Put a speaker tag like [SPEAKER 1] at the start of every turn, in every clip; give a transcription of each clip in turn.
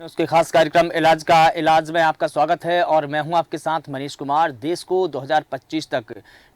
[SPEAKER 1] उसके खास कार्यक्रम इलाज का इलाज में आपका स्वागत है और मैं हूं आपके साथ मनीष कुमार। देश को 2025 तक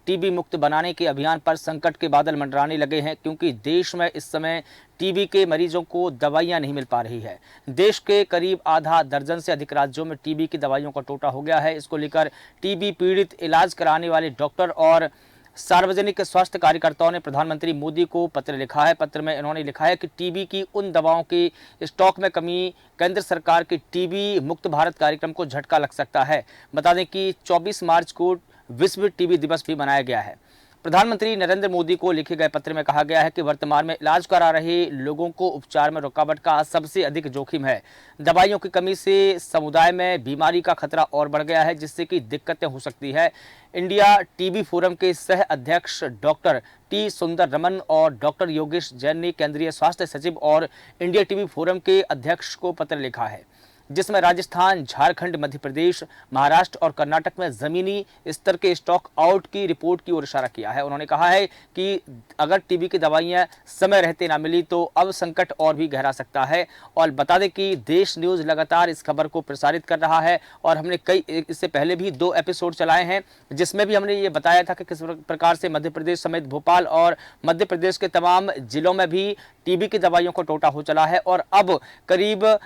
[SPEAKER 1] टीबी मुक्त बनाने के अभियान पर संकट के बादल मंडराने लगे हैं, क्योंकि देश में इस समय टीबी के मरीजों को दवाइयां नहीं मिल पा रही है। देश के करीब आधा दर्जन से अधिक राज्यों में टीबी की दवाइयों का टोटा हो गया है। इसको लेकर टीबी पीड़ित इलाज कराने वाले डॉक्टर और सार्वजनिक स्वास्थ्य कार्यकर्ताओं ने प्रधानमंत्री मोदी को पत्र लिखा है। पत्र में इन्होंने लिखा है कि टीबी की उन दवाओं के स्टॉक में कमी केंद्र सरकार के टीबी मुक्त भारत कार्यक्रम को झटका लग सकता है। बता दें कि 24 मार्च को विश्व टीबी दिवस भी मनाया गया है। प्रधानमंत्री नरेंद्र मोदी को लिखे गए पत्र में कहा गया है कि वर्तमान में इलाज करा रहे लोगों को उपचार में रुकावट का सबसे अधिक जोखिम है। दवाइयों की कमी से समुदाय में बीमारी का खतरा और बढ़ गया है, जिससे कि दिक्कतें हो सकती है। इंडिया टीबी फोरम के सह अध्यक्ष डॉक्टर टी सुंदर रमन और डॉक्टर योगेश जैन ने केंद्रीय स्वास्थ्य सचिव और इंडिया टीबी फोरम के अध्यक्ष को पत्र लिखा है, जिसमें राजस्थान, झारखंड, मध्य प्रदेश, महाराष्ट्र और कर्नाटक में जमीनी स्तर के स्टॉक आउट की रिपोर्ट की ओर इशारा किया है। उन्होंने कहा है कि अगर टीबी की दवाइयां समय रहते ना मिली तो अब संकट और भी गहरा सकता है। और बता दें कि देश न्यूज़ लगातार इस खबर को प्रसारित कर रहा है और हमने इससे पहले भी 2 एपिसोड चलाए हैं, जिसमें भी हमने ये बताया था कि किस प्रकार से मध्य प्रदेश समेत भोपाल और मध्य प्रदेश के तमाम जिलों में भी टीबी की दवाइयों को टोटा हो चला है। और अब करीब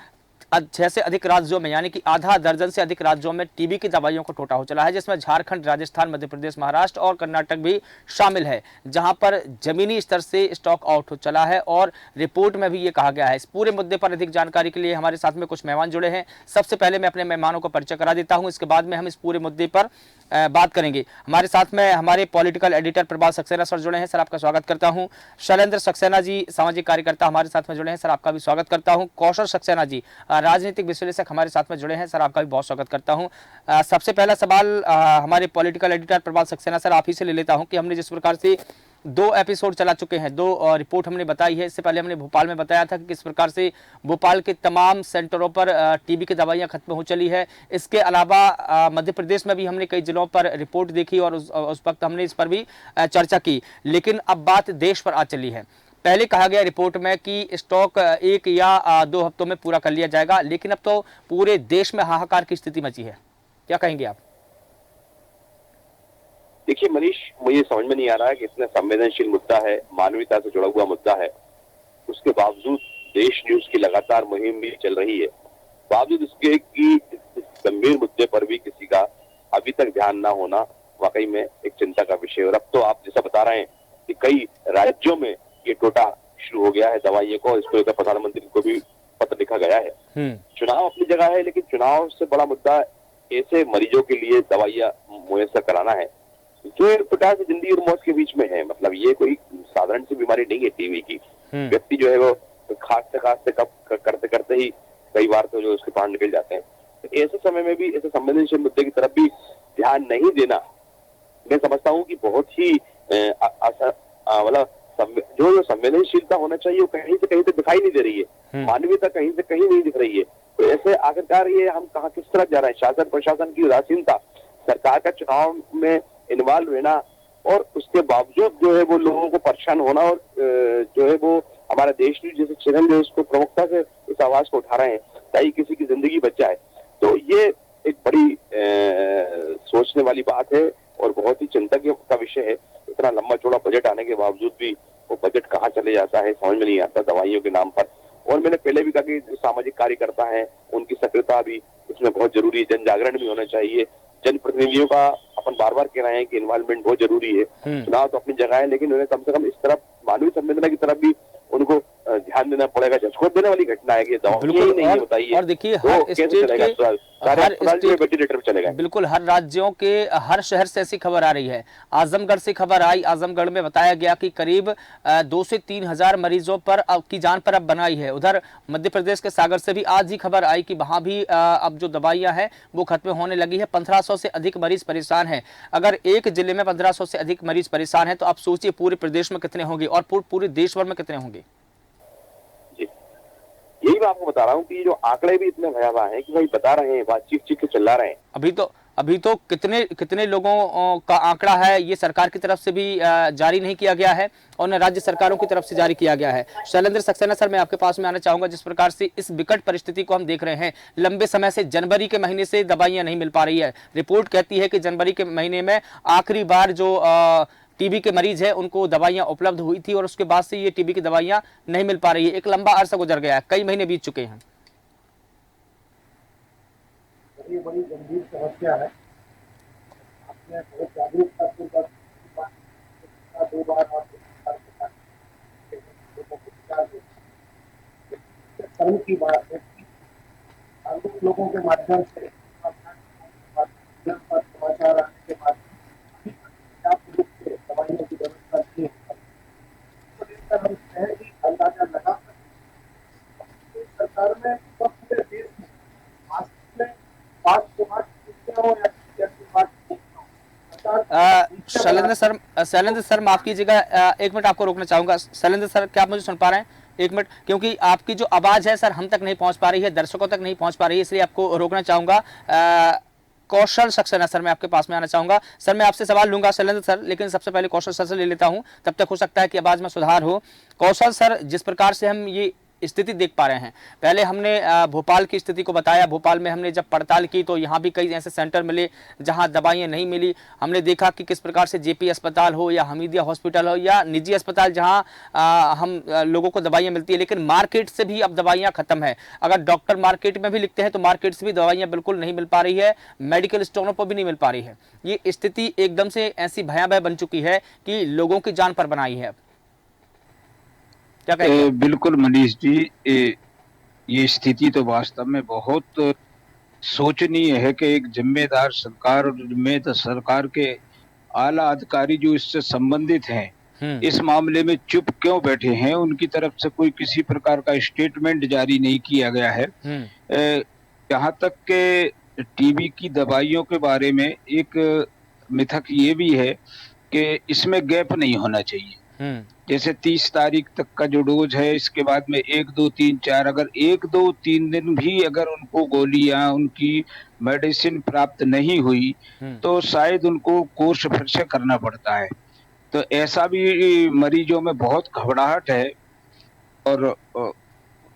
[SPEAKER 1] 6 से अधिक राज्यों में, यानी कि आधा दर्जन से अधिक राज्यों में टीबी की दवाइयों को टोटा हो चला है, जिसमें झारखंड, राजस्थान, मध्य प्रदेश, महाराष्ट्र और कर्नाटक भी शामिल है, जहां पर जमीनी स्तर से स्टॉक आउट हो चला है। और रिपोर्ट में भी ये कहा गया है। इस पूरे मुद्दे पर अधिक जानकारी के लिए हमारे साथ में कुछ मेहमान जुड़े हैं। सबसे पहले मैं अपने मेहमानों को परिचय करा देता हूं, इसके बाद में हम इस पूरे मुद्दे पर बात करेंगे। हमारे साथ में हमारे पॉलिटिकल एडिटर प्रभात सक्सेना सर जुड़े हैं। सर, आपका स्वागत करता हूं। शैलेंद्र सक्सेना जी, सामाजिक कार्यकर्ता, हमारे साथ में जुड़े हैं। सर, आपका भी स्वागत करता हूं। कौशल सक्सेना जी, राजनीतिक विश्लेषक, हमारे साथ में जुड़े हैं। सर, आपका भी बहुत स्वागत करता हूं। सबसे पहला सवाल हमारे पॉलिटिकल एडिटर प्रभात सक्सेना सर, आप ही से ले लेता हूं कि हमने जिस प्रकार से 2 एपिसोड चला चुके हैं, 2 रिपोर्ट हमने बताई है। इससे पहले हमने भोपाल में बताया था कि किस प्रकार से भोपाल के तमाम सेंटरों पर टीबी की दवाइयां खत्म हो चली है। इसके अलावा मध्य प्रदेश में भी हमने कई जिलों पर रिपोर्ट देखी और उस वक्त हमने इस पर भी चर्चा की। लेकिन अब बात देश पर आ चली है। पहले कहा गया रिपोर्ट में कि स्टॉक 1 या 2 हफ्तों में पूरा कर लिया जाएगा, लेकिन अब तो पूरे देश में हाहाकार की स्थिति मची है। क्या कहेंगे आप?
[SPEAKER 2] देखिए मनीष, मुझे समझ में नहीं आ रहा है कि इतना संवेदनशील मुद्दा है, मानवीयता से जुड़ा हुआ मुद्दा है, उसके बावजूद देश न्यूज की लगातार मुहिम भी चल रही है। बावजूद इसके कि इस गंभीर मुद्दे पर भी किसी का अभी तक ध्यान ना होना वाकई में एक चिंता का विषय है। और अब तो आप जैसा बता रहे हैं कि कई राज्यों में ये टोटा शुरू हो गया है दवाइयों को। इसको लेकर प्रधानमंत्री को भी पत्र लिखा गया है। चुनाव अपनी जगह है, लेकिन चुनाव से बड़ा मुद्दा ऐसे मरीजों के लिए दवाइयां मुयस्सर कराना है जो एक प्रकार से जिंदगी और मौत के बीच में है। मतलब ये कोई साधारण सी बीमारी नहीं है टीबी की। व्यक्ति जो है वो खांसते कब करते करते ही कई बार तो जो उसके प्राण निकल जाते हैं। तो ऐसे समय में भी ऐसे संवेदनशील मुद्दे की तरफ भी ध्यान नहीं देना, मैं समझता हूँ कि बहुत ही मतलब जो संवेदनशीलता होना चाहिए वो कहीं से कहीं तक दिखाई नहीं दे रही है। मानवीयता कहीं से कहीं नहीं दिख रही है। तो ऐसे आखिरकार ये हम कहाँ किस तरफ जा रहे हैं? शासन प्रशासन की उदासीनता, सरकार का चुनाव में इन्वॉल्व रहना और उसके बावजूद जो है वो लोगों को परेशान होना, और जो है वो हमारा देश जैसे चैनल जो उसको प्रमुखता से इस आवाज को उठा रहे हैं ताकि किसी की जिंदगी बच जाए। तो ये एक बड़ी सोचने वाली बात है और बहुत ही चिंता का विषय है। इतना लंबा चौड़ा बजट आने के बावजूद भी वो बजट कहाँ चले जाता है समझ में नहीं आता दवाइयों के नाम पर। और मैंने पहले भी कहा कि जो सामाजिक कार्यकर्ता हैं उनकी सक्रियता भी इसमें बहुत जरूरी है, जन जागरण भी होना चाहिए। जनप्रतिनिधियों का अपन बार बार कह रहे हैं कि इन्वॉल्वमेंट बहुत जरूरी है। चुनाव तो अपनी जगह है, लेकिन उन्हें कम से कम इस तरफ मानवीय संवेदना की तरफ भी उनको ध्यान देना पड़ेगा। झकझोर देने वाली घटना है कि दवा नहीं बताइए।
[SPEAKER 1] और देखिए हर स्टेट के बिल्कुल हर राज्यों के हर शहर से ऐसी खबर आ रही है। आजमगढ़ से खबर आई, आजमगढ़ में बताया गया कि करीब 2 से 3 हजार मरीजों पर की जान पर अब बनाई है। उधर मध्य प्रदेश के सागर से भी आज ही खबर आई कि वहां भी अब जो दवाइयां हैं वो खत्म होने लगी है। 1500 से अधिक मरीज परेशान हैं। अगर एक जिले में 1500 से अधिक मरीज परेशान हैं तो आप सोचिए पूरे प्रदेश में कितने होंगे और पूरे देश भर में कितने होंगे।
[SPEAKER 2] यही मैं आपको बता रहा हूँ कि जो आंकड़े भी इतने भयावह हैं कि भाई बता रहे हैं, बात चीख के चिल्ला रहे हैं।
[SPEAKER 1] अभी तो अभी तो कितने कितने लोगों का आंकड़ा है ये सरकार की तरफ से भी जारी नहीं किया गया है और न राज्य सरकारों की तरफ से जारी किया गया है। शैलेंद्र सक्सेना सर, मैं आपके पास में आना चाहूंगा। जिस प्रकार से इस विकट परिस्थिति को हम देख रहे हैं, लंबे समय से जनवरी के महीने से दवाइयां नहीं मिल पा रही है। रिपोर्ट कहती है कि जनवरी के महीने में आखिरी बार जो टीबी के मरीज है उनको दवाइयां उपलब्ध हुई थी और उसके बाद से ये टीबी की दवाइयां नहीं मिल पा रही है। एक लंबा अरसा गुजर गया है, कई महीने बीत चुके हैं।
[SPEAKER 3] ये बड़ी गंभीर समस्या है। आपने बहुत जागरूकता पूर्वक दो बार कर्म की बात है कि जागरूक लोगों के माध्यम से समाचार आने के बाद पर्याप्त रूप से दवाइयों की व्यवस्था नहीं है। तो देखकर हम कहें कि अंदाजा लगा सकते सरकार में पूरे देश में मास्क में
[SPEAKER 1] शैलेंद्र सर माफ कीजिएगा, एक मिनट आपको रोकना चाहूंगा। शैलेंद्र सर, क्या आप मुझे सुन पा रहे हैं? एक मिनट, क्योंकि आपकी जो आवाज है सर हम तक नहीं पहुंच पा रही है, दर्शकों तक नहीं पहुंच पा रही है, इसलिए आपको रोकना चाहूंगा। कौशल सक्सेना सर, मैं आपके पास में आना चाहूंगा। सर मैं आपसे सवाल लूंगा शैलेंद्र सर, लेकिन सबसे पहले कौशल सर से ले लेता हूं, तब तक हो सकता है कि आवाज में सुधार हो। कौशल सर, जिस प्रकार से हम ये स्थिति देख पा रहे हैं, पहले हमने भोपाल की स्थिति को बताया। भोपाल में हमने जब पड़ताल की तो यहाँ भी कई ऐसे सेंटर मिले जहाँ दवाइयाँ नहीं मिली। हमने देखा कि किस प्रकार से जेपी अस्पताल हो या हमीदिया हॉस्पिटल हो या निजी अस्पताल जहाँ हम लोगों को दवाइयाँ मिलती है, लेकिन मार्केट से भी अब दवाइयाँ खत्म है। अगर डॉक्टर मार्केट में भी लिखते हैं तो मार्केट से भी दवाइयाँ बिल्कुल नहीं मिल पा रही है, मेडिकल स्टोरों पर भी नहीं मिल पा रही है। ये स्थिति एकदम से ऐसी भयावह बन चुकी है कि लोगों की जान पर बनाई है। क्या कहेंगे?
[SPEAKER 4] बिल्कुल मनीष जी, ये स्थिति तो वास्तव में बहुत सोचनीय है कि एक जिम्मेदार सरकार और जिम्मेदार सरकार के आला अधिकारी जो इससे संबंधित हैं, इस मामले में चुप क्यों बैठे हैं। उनकी तरफ से कोई किसी प्रकार का स्टेटमेंट जारी नहीं किया गया है। यहाँ तक के टीबी की दवाइयों के बारे में एक मिथक ये भी है कि इसमें गैप नहीं होना चाहिए। जैसे 30 तारीख तक का जो डोज है, इसके बाद में 1, 2, 3, 4, अगर 1, 2, 3 दिन भी अगर उनको गोलियां, उनकी मेडिसिन प्राप्त नहीं हुई तो शायद उनको कोर्स फिर से करना पड़ता है। तो ऐसा भी मरीजों में बहुत घबराहट है। और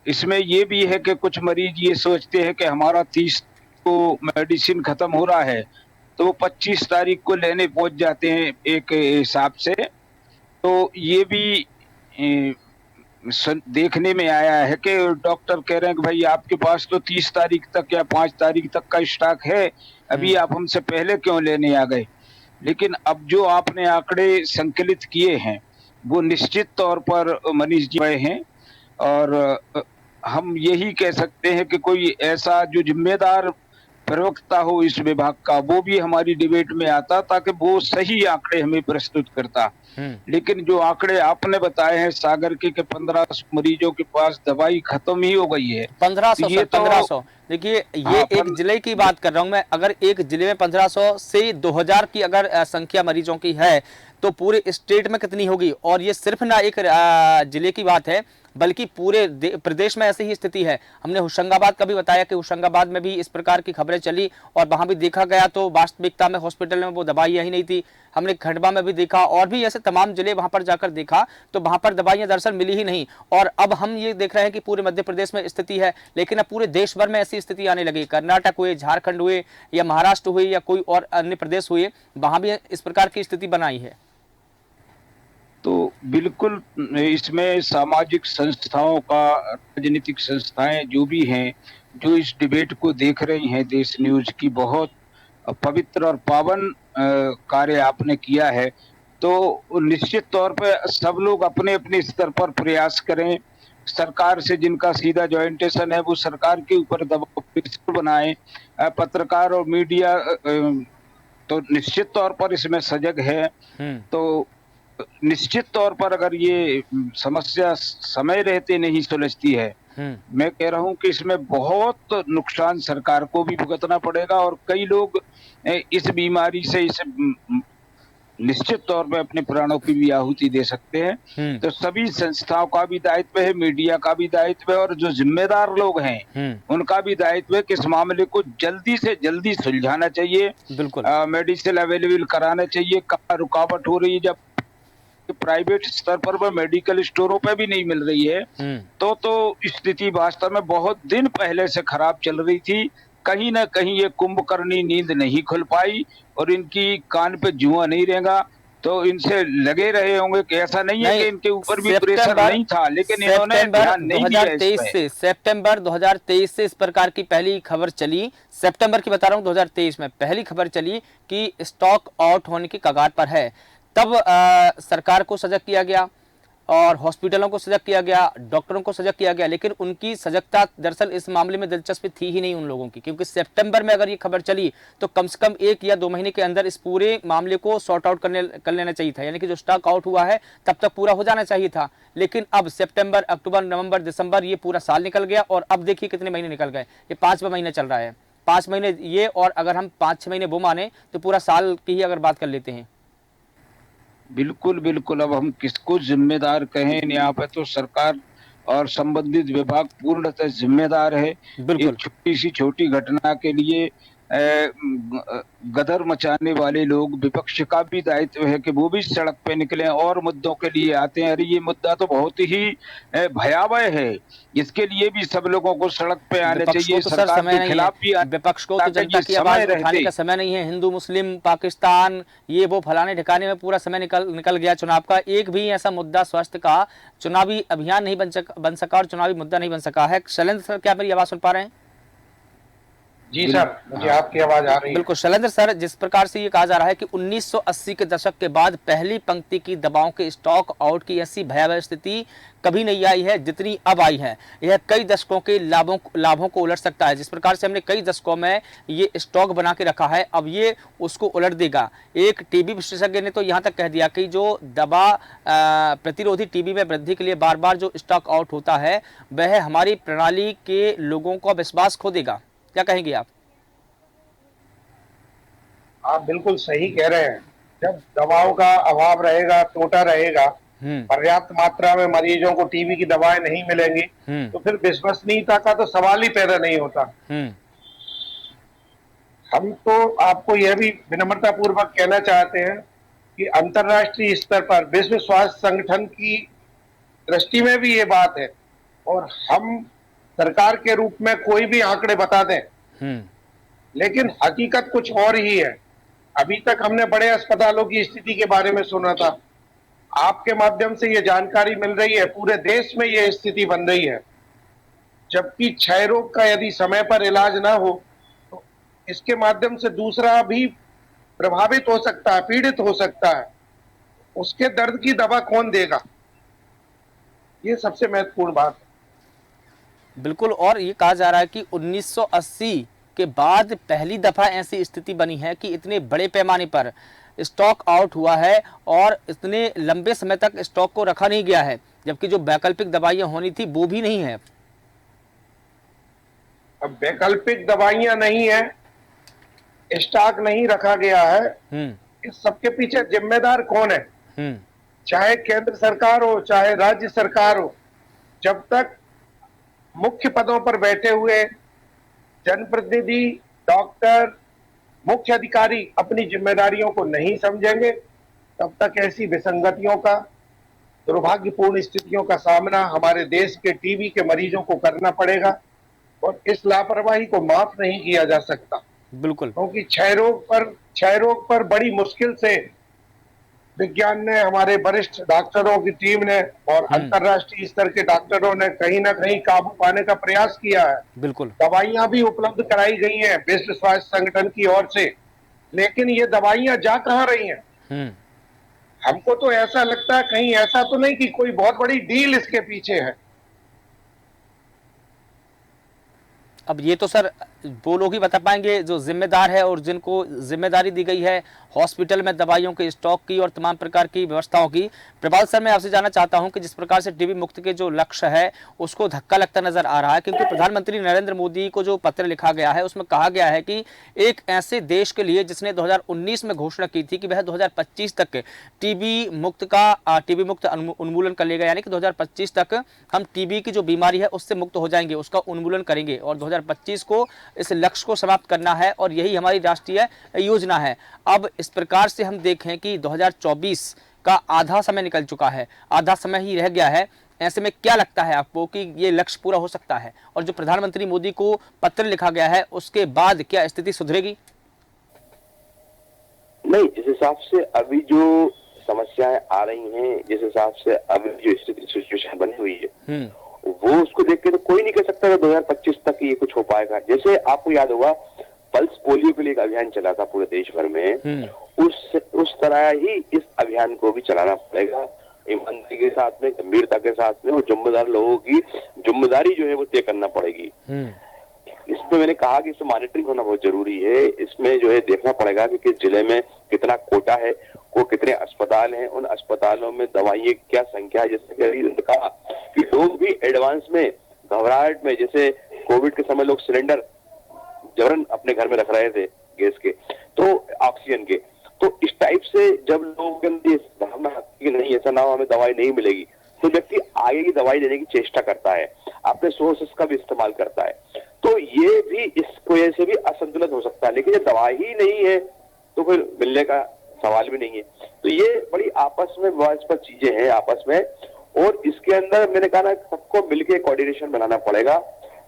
[SPEAKER 4] इसमें ये भी है कि कुछ मरीज ये सोचते हैं कि हमारा 30 को मेडिसिन खत्म हो रहा है तो वो 25 तारीख को लेने पहुंच जाते हैं एक हिसाब से। तो ये भी देखने में आया है कि डॉक्टर कह रहे हैं कि भाई आपके पास तो 30 तारीख तक या 5 तारीख तक का स्टॉक है, अभी आप हमसे पहले क्यों लेने आ गए। लेकिन अब जो आपने आंकड़े संकलित किए हैं वो निश्चित तौर पर मनीष जी हैं, और हम यही कह सकते हैं कि कोई ऐसा जो जिम्मेदार प्रवक्ता हो इस विभाग का, वो भी हमारी डिबेट में आता ताकि वो सही आंकड़े हमें प्रस्तुत करता। लेकिन जो आंकड़े आपने बताए हैं सागर के 1500 मरीजों के पास दवाई खत्म ही हो गई है।
[SPEAKER 1] 1500
[SPEAKER 4] ये
[SPEAKER 1] 1500 देखिए, ये एक जिले की बात कर रहा हूं मैं। अगर एक जिले में 1500 से 2000 की अगर संख्या मरीजों की है तो पूरे स्टेट में कितनी होगी। और ये सिर्फ ना एक जिले की बात है बल्कि पूरे प्रदेश में ऐसी ही स्थिति है। हमने होशंगाबाद का भी बताया कि होशंगाबाद में भी इस प्रकार की खबरें चली और वहां भी देखा गया तो वास्तविकता में हॉस्पिटल में वो दवाइयां ही नहीं थी। हमने खंडवा में भी देखा और भी ऐसे तमाम जिले वहां पर जाकर देखा तो वहां पर दवाइयां दरअसल मिली ही नहीं। और अब हम ये देख रहे हैं कि पूरे मध्य प्रदेश में स्थिति है, लेकिन अब पूरे देश भर में ऐसी स्थिति आने लगी। कर्नाटक हुए, झारखंड हुए या महाराष्ट्र हुए या कोई और अन्य प्रदेश हुए, वहां भी इस प्रकार की स्थिति बनाई है।
[SPEAKER 4] तो बिल्कुल इसमें सामाजिक संस्थाओं का, राजनीतिक संस्थाएं जो भी हैं, जो इस डिबेट को देख रही हैं, देश न्यूज की बहुत पवित्र और पावन कार्य आपने किया है। तो निश्चित तौर पर सब लोग अपने अपने स्तर पर प्रयास करें। सरकार से जिनका सीधा ज्वाइंटेशन है वो सरकार के ऊपर दबाव बनाए। पत्रकार और मीडिया तो निश्चित तौर पर इसमें सजग है। तो निश्चित तौर पर अगर ये समस्या समय रहते नहीं सुलझती है, मैं कह रहा हूं कि इसमें बहुत नुकसान सरकार को भी भुगतना पड़ेगा और कई लोग इस बीमारी से, इस निश्चित तौर पे अपने प्राणों की भी आहुति दे सकते हैं। तो सभी संस्थाओं का भी दायित्व है, मीडिया का भी दायित्व है, और जो जिम्मेदार लोग हैं उनका भी दायित्व है कि इस मामले को जल्दी से जल्दी सुलझाना चाहिए,
[SPEAKER 1] बिल्कुल।
[SPEAKER 4] मेडिसिन अवेलेबल कराना चाहिए। कहाँ रुकावट हो रही है, जब प्राइवेट स्तर पर वह मेडिकल स्टोरों पे भी नहीं मिल रही है, तो स्थिति वास्तव में बहुत दिन पहले से खराब चल रही थी। कहीं ना कहीं ये कुंभकर्णी नींद नहीं खुल पाई और इनकी कान पे जुआ नहीं रहेगा, तो इनसे लगे रहे होंगे कि ऐसा नहीं है कि इनके ऊपर भी प्रेशर नहीं था, लेकिन इन्होंने ध्यान नहीं दिया इस पे।
[SPEAKER 1] सितंबर 2023 से इस प्रकार की पहली खबर चली, सितंबर की बता रहा हूँ, 2023 में पहली खबर चली कि स्टॉक आउट होने की कगार पर है। तब सरकार को सजग किया गया और हॉस्पिटलों को सजग किया गया, डॉक्टरों को सजग किया गया, लेकिन उनकी सजगता दरअसल इस मामले में दिलचस्पी थी ही नहीं उन लोगों की, क्योंकि सितंबर में अगर ये खबर चली तो कम से कम 1 या 2 महीने के अंदर इस पूरे मामले को सॉर्ट आउट कर लेना चाहिए था, यानी कि जो स्टॉक आउट हुआ है तब तक पूरा हो जाना चाहिए था। लेकिन अब सितंबर, अक्टूबर, नवंबर, दिसंबर, ये पूरा साल निकल गया और अब देखिए कितने महीने निकल गए। ये 5वां महीना चल रहा है, 5 महीने ये, और अगर हम 5-6 महीने वो माने तो पूरा साल की ही अगर बात कर लेते हैं।
[SPEAKER 4] बिल्कुल बिल्कुल, अब हम किसको जिम्मेदार कहें, यहाँ पे तो सरकार और संबंधित विभाग पूर्णतः जिम्मेदार है। एक छोटी सी छोटी घटना के लिए गदर मचाने वाले लोग, विपक्ष का भी दायित्व है कि वो भी सड़क पे निकले और मुद्दों के लिए आते हैं। अरे ये मुद्दा तो बहुत ही भयावह है, इसके लिए भी सब लोगों को सड़क पे आने चाहिए,
[SPEAKER 1] तो
[SPEAKER 4] सरकार के खिलाफ भी।
[SPEAKER 1] विपक्ष को तो जनता की आवाज उठाने का समय नहीं है। हिंदू, मुस्लिम, पाकिस्तान, ये वो फलाने ठिकाने में पूरा समय निकल गया चुनाव का। एक भी ऐसा मुद्दा स्वास्थ्य का चुनावी अभियान नहीं बन सका और चुनावी मुद्दा नहीं बन सका है। शैलेंद्र सर, क्या मेरी आवाज सुन पा रहे हैं?
[SPEAKER 3] जी सर, मुझे आपकी आवाज आ रही है।
[SPEAKER 1] बिल्कुल शैलेंद्र सर, जिस प्रकार से ये कहा जा रहा है कि 1980 के दशक के बाद पहली पंक्ति की दवाओं के स्टॉक आउट की ऐसी भयावह स्थिति कभी नहीं आई है जितनी अब आई है। यह कई दशकों के लाभों को उलट सकता है। जिस प्रकार से हमने कई दशकों में ये स्टॉक बना के रखा है, अब ये उसको उलट देगा। एक टीबी विशेषज्ञ ने तो यहाँ तक कह दिया कि जो दवा प्रतिरोधी टीबी में वृद्धि के लिए बार बार जो स्टॉक आउट होता है वह हमारी प्रणाली के लोगों का विश्वास खो देगा। क्या कहेंगे आप?
[SPEAKER 3] आप बिल्कुल सही कह रहे हैं। जब दवाओं का अभाव रहेगा, टोटा रहेगा, पर्याप्त मात्रा में मरीजों को टीबी की दवाएं नहीं मिलेंगी, तो फिर विश्वसनीयता का तो सवाल ही पैदा नहीं होता। हम तो आपको यह भी विनम्रता पूर्वक कहना चाहते हैं कि अंतर्राष्ट्रीय स्तर पर विश्व स्वास्थ्य संगठन की दृष्टि में भी ये बात है, और हम सरकार के रूप में कोई भी आंकड़े बता दें, लेकिन हकीकत कुछ और ही है। अभी तक हमने बड़े अस्पतालों की स्थिति के बारे में सुना था, आपके माध्यम से ये जानकारी मिल रही है पूरे देश में ये स्थिति बन रही है। जबकि क्षय रोग का यदि समय पर इलाज ना हो तो इसके माध्यम से दूसरा भी प्रभावित हो सकता है, पीड़ित हो सकता है। उसके दर्द की दवा कौन देगा? ये सबसे महत्वपूर्ण बात है।
[SPEAKER 1] बिल्कुल, और ये कहा जा रहा है कि 1980 के बाद पहली दफा ऐसी स्थिति बनी है कि इतने बड़े पैमाने पर स्टॉक आउट हुआ है और इतने लंबे समय तक स्टॉक को रखा नहीं गया है, जबकि जो वैकल्पिक दवाइयां होनी थी वो भी नहीं है।
[SPEAKER 3] अब वैकल्पिक दवाइयां नहीं है, स्टॉक नहीं रखा गया है, इस सबके पीछे जिम्मेदार कौन है? चाहे केंद्र सरकार हो चाहे राज्य सरकार हो, जब तक मुख्य पदों पर बैठे हुए जनप्रतिनिधि, डॉक्टर, मुख्य अधिकारी अपनी जिम्मेदारियों को नहीं समझेंगे, तब तक ऐसी विसंगतियों का, दुर्भाग्यपूर्ण स्थितियों का सामना हमारे देश के टीबी के मरीजों को करना पड़ेगा, और इस लापरवाही को माफ नहीं किया जा सकता।
[SPEAKER 1] बिल्कुल,
[SPEAKER 3] क्योंकि क्षय रोग पर बड़ी मुश्किल से विज्ञान ने, हमारे वरिष्ठ डॉक्टरों की टीम ने और अंतर्राष्ट्रीय स्तर के डॉक्टरों ने कहीं ना कहीं काबू पाने का प्रयास किया है।
[SPEAKER 1] बिल्कुल,
[SPEAKER 3] दवाइयां भी उपलब्ध कराई गई हैं विश्व स्वास्थ्य संगठन की ओर से, लेकिन ये दवाइयां जा कहां रही हैं? हमको तो ऐसा लगता है कहीं ऐसा तो नहीं कि कोई बहुत बड़ी डील इसके पीछे है।
[SPEAKER 1] अब ये तो सर वो लोग ही बता पाएंगे जो जिम्मेदार है और जिनको जिम्मेदारी दी गई है हॉस्पिटल में दवाइयों के स्टॉक की और तमाम प्रकार की व्यवस्थाओं की। प्रभात सर, मैं आपसे जानना चाहता हूं कि जिस प्रकार से टीबी मुक्त के जो लक्ष्य है उसको धक्का लगता नजर आ रहा है, क्योंकि प्रधानमंत्री नरेंद्र मोदी को जो पत्र लिखा गया है उसमें कहा गया है कि एक ऐसे देश के लिए जिसने 2019 में घोषणा की थी कि वह 2025 तक टीबी मुक्त उन्मूलन कर लेगा, यानी कि 2025 तक हम टीबी की जो बीमारी है उससे मुक्त हो जाएंगे, उसका उन्मूलन करेंगे और 2025 को इस लक्ष्य को समाप्त करना है और यही हमारी राष्ट्रीय योजना है। अब इस प्रकार से हम देखें कि 2024 का आधा समय निकल चुका है, आधा समय ही रह गया है, ऐसे में क्या लगता है आपको कि ये लक्ष्य पूरा हो सकता है? और जो प्रधानमंत्री मोदी को पत्र लिखा गया है उसके बाद क्या स्थिति सुधरेगी?
[SPEAKER 2] नहीं, जिस हिसाब से अभी जो समस्याएं आ रही हैं, जिस हिसाब से अभी जो स्थिति सिचुएशन बनी हुई है, वो उसको देख के तो कोई नहीं कह सकता कि 2025 तक ये कुछ हो पाएगा। जैसे आपको याद होगा पल्स पोलियो के लिए एक अभियान चला था पूरे देश भर में, उस तरह ही इस अभियान को भी चलाना पड़ेगा, ईमानदारी के साथ में, गंभीरता के साथ में, और जिम्मेदार लोगों की जिम्मेदारी जो है वो तय करना पड़ेगी। इसमें मैंने कहा कि इसमें मॉनिटरिंग होना बहुत जरूरी है। इसमें जो है देखना पड़ेगा कि किस जिले में कितना कोटा है, वो कितने अस्पताल हैं, उन अस्पतालों में दवाइयां क्या संख्या है। जैसे कि कहा कि लोग भी एडवांस में घबराहट में, जैसे कोविड के समय लोग सिलेंडर जबरन अपने घर में रख रहे थे गैस के, तो ऑक्सीजन के, तो इस टाइप से जब लोगों के अंदर भावना आती है कि नहीं ऐसा ना हो हमें दवाई नहीं मिलेगी, तो व्यक्ति आगे की दवाई लेने की चेष्टा करता है, अपने सोर्सेस का भी इस्तेमाल करता है। तो ये भी इस वजह से भी असंतुलित हो सकता है। लेकिन जब दवाई ही नहीं है तो फिर मिलने का सवाल भी नहीं है। तो ये बड़ी आपस में पर चीजें हैं आपस में, और इसके अंदर मैंने कहा ना सबको मिलकर कोऑर्डिनेशन बनाना पड़ेगा,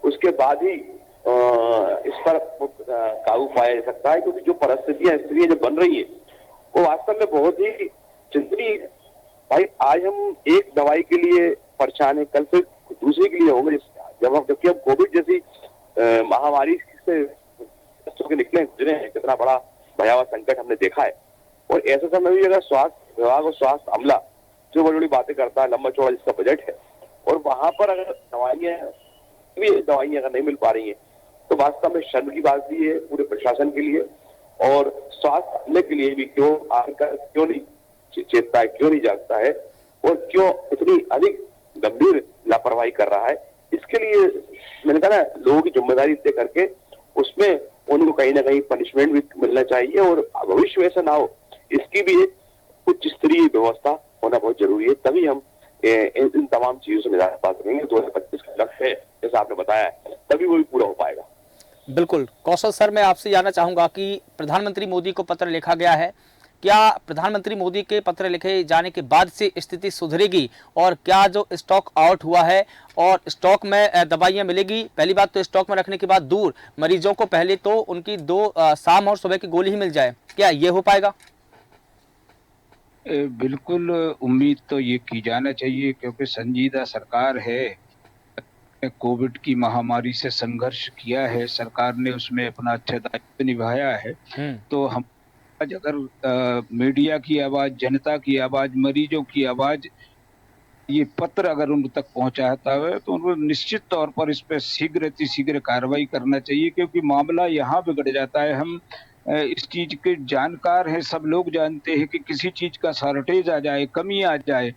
[SPEAKER 2] उसके बाद ही इस पर काबू पाया जा सकता है। क्योंकि जो परिस्थितियां स्थितियां जो बन रही है वो वास्तव में बहुत ही चिंतनीय है। भाई आज हम एक दवाई के लिए परेशान है, कल फिर दूसरे के लिए होंगे। जबकि हम कोविड जैसी महामारी से निकले गुजरे हैं, कितना बड़ा भयावह संकट हमने देखा है। और ऐसे समय भी अगर स्वास्थ्य विभाग और स्वास्थ्य अमला जो बड़ी बड़ी बातें करता है, लंबा चौड़ा जिसका बजट है, और वहां पर अगर दवाइयां अगर नहीं मिल पा रही है तो वास्तव में शर्म की बात भी है पूरे प्रशासन के लिए और स्वास्थ्य अमले के लिए भी। क्यों नहीं चेतता है, क्यों नहीं जागता है, और क्यों इतनी अधिक गंभीर लापरवाही कर रहा है। इसके लिए मैंने कहा ना लोगों की जिम्मेदारी तय करके उसमें उनको कहीं ना कहीं पनिशमेंट भी मिलना चाहिए, और भविष्य में ऐसा ना हो इसकी भी एक उच्च स्तरीय व्यवस्था होना बहुत जरूरी है। तभी हम इन तमाम चीजों से निजात पा सकेंगे। 2025 का लक्ष्य है जैसा आपने बताया है, तभी वो भी पूरा हो पाएगा।
[SPEAKER 1] बिल्कुल। कौशल सर, मैं आपसे जानना चाहूंगा कि प्रधानमंत्री मोदी को पत्र लिखा गया है, क्या प्रधानमंत्री मोदी के पत्र लिखे जाने के बाद से स्थिति सुधरेगी? और क्या जो स्टॉक आउट हुआ है और स्टॉक में दवाइयां मिलेगी? पहली बात तो स्टॉक में रखने के बाद दूर मरीजों को पहले तो उनकी 2 शाम और सुबह की गोली ही मिल जाए, क्या ये हो पाएगा?
[SPEAKER 4] बिल्कुल उम्मीद तो ये की जाना चाहिए, क्योंकि संजीदा सरकार है, कोविड की महामारी से संघर्ष किया है, सरकार ने उसमें अपना अच्छा दायित्व निभाया है। तो हम आज अगर मीडिया की आवाज, जनता की आवाज, मरीजों की आवाज, ये पत्र अगर उन तक पहुंचाता है तो उनको निश्चित तौर पर इस पर शीघ्र कार्रवाई करना चाहिए, क्योंकि मामला यहाँ बिगड़ जाता है। हम इस चीज के जानकार हैं, सब लोग जानते हैं कि किसी चीज का शॉर्टेज आ जाए, कमी आ जाए,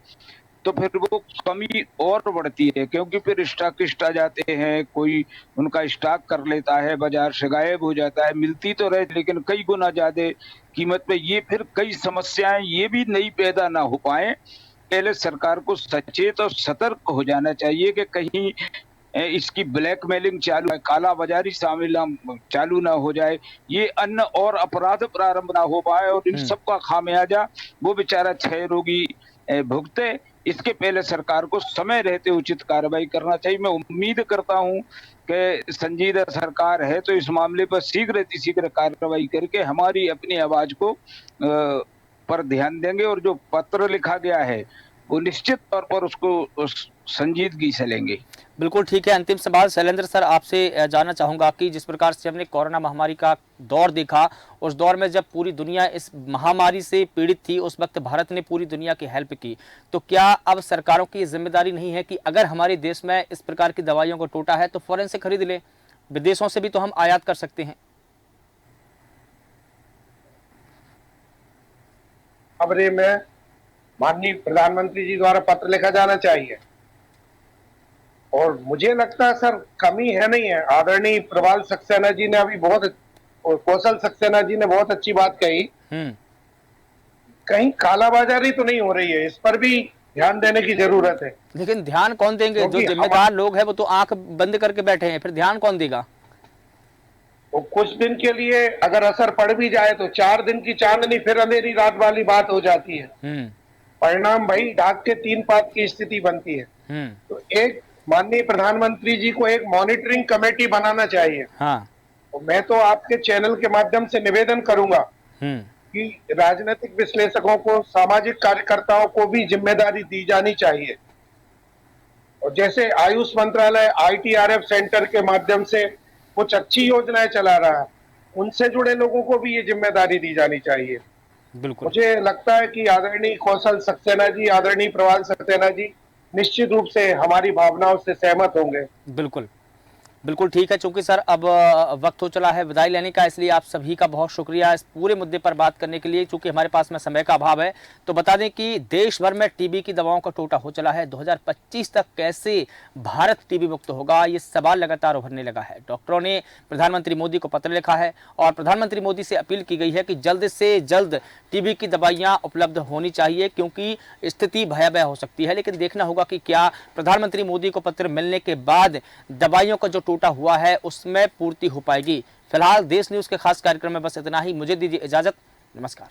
[SPEAKER 4] तो फिर वो कमी और बढ़ती है, क्योंकि फिर स्टॉकिस्ट आ जाते हैं, कोई उनका स्टॉक कर लेता है, बाजार से गायब हो जाता है, मिलती तो रहे लेकिन कई गुना ज्यादा कीमत पे। ये फिर कई समस्याएं ये भी नई पैदा ना हो पाए। पहले सरकार को सचेत और सतर्क हो जाना चाहिए कि कहीं इसकी ब्लैकमेलिंग चालू है, काला बाजारी चालू ना हो जाए, ये अन्य और अपराध प्रारंभ ना हो पाए और इन सबका खामियाजा वो बेचारा क्षय रोगी भुगते। इसके पहले सरकार को समय रहते उचित कार्रवाई करना चाहिए। मैं उम्मीद करता हूं कि संजीदा सरकार है तो इस मामले पर शीघ्र कार्रवाई करके हमारी अपनी आवाज को पर ध्यान देंगे, और जो पत्र लिखा गया है वो निश्चित तौर पर उसको संजीदगी से लेंगे।
[SPEAKER 1] बिल्कुल ठीक है। अंतिम सवाल शैलेंद्र सर आपसे जानना चाहूंगा कि जिस प्रकार से हमने कोरोना महामारी का दौर देखा, उस दौर में जब पूरी दुनिया इस महामारी से पीड़ित थी उस वक्त भारत ने पूरी दुनिया की हेल्प की, तो क्या अब सरकारों की जिम्मेदारी नहीं है कि अगर हमारे देश में इस प्रकार की दवाइयों को टोटा है तो फौरन से खरीद ले? विदेशों से भी तो हम आयात कर सकते हैं।
[SPEAKER 3] खबरें में माननीय प्रधानमंत्री जी द्वारा पत्र लिखा जाना चाहिए। और मुझे लगता है सर कमी है नहीं है। आदरणीय प्रवाल सक्सेना जी ने अभी बहुत, और कौशल सक्सेना जी ने बहुत अच्छी बात कही। कहीं कालाबाजारी तो नहीं हो रही है, इस पर भी ध्यान देने की जरूरत है।
[SPEAKER 1] लेकिन ध्यान कौन देंगे? जो
[SPEAKER 3] क्योंकि
[SPEAKER 1] जिम्मेदार लोग हैं वो तो आंख बंद करके बैठे हैं, फिर ध्यान कौन देगा?
[SPEAKER 3] तो कुछ दिन के लिए अगर असर पड़ भी जाए तो 4 दिन की चांदनी फिर अंधेरी रात वाली बात हो जाती है। परिणाम भाई ढाक के 3 पात की स्थिति बनती है। तो एक माननीय प्रधानमंत्री जी को एक मॉनिटरिंग कमेटी बनाना चाहिए।
[SPEAKER 1] हाँ।
[SPEAKER 3] तो मैं तो आपके चैनल के माध्यम से निवेदन करूंगा कि राजनीतिक विश्लेषकों को, सामाजिक कार्यकर्ताओं को भी जिम्मेदारी दी जानी चाहिए। और जैसे आयुष मंत्रालय ITRF सेंटर के माध्यम से कुछ अच्छी योजनाएं चला रहा है, उनसे जुड़े लोगों को भी ये जिम्मेदारी दी जानी चाहिए।
[SPEAKER 1] बिल्कुल।
[SPEAKER 3] मुझे लगता है कि आदरणीय कौशल सक्सेना जी, आदरणीय प्रवाल सक्सेना जी निश्चित रूप से हमारी भावनाओं से सहमत होंगे।
[SPEAKER 1] बिल्कुल बिल्कुल ठीक है। चूंकि सर अब वक्त हो चला है विदाई लेने का, इसलिए आप सभी का बहुत शुक्रिया इस पूरे मुद्दे पर बात करने के लिए। चूंकि हमारे पास में समय का अभाव है, तो बता दें कि देश भर में टीबी की दवाओं का टोटा हो चला है। 2025 तक कैसे भारत टीबी मुक्त होगा, ये सवाल लगातार उभरने लगा है। डॉक्टरों ने प्रधानमंत्री मोदी को पत्र लिखा है और प्रधानमंत्री मोदी से अपील की गई है कि जल्द से जल्द टीबी की दवाइयाँ उपलब्ध होनी चाहिए, क्योंकि स्थिति भयावह हो सकती है। लेकिन देखना होगा कि क्या प्रधानमंत्री मोदी को पत्र मिलने के बाद दवाइयों का जो टूटा हुआ है उसमें पूर्ति हो पाएगी। फिलहाल देश न्यूज़ के खास कार्यक्रम में बस इतना ही। मुझे दीजिए इजाजत। नमस्कार।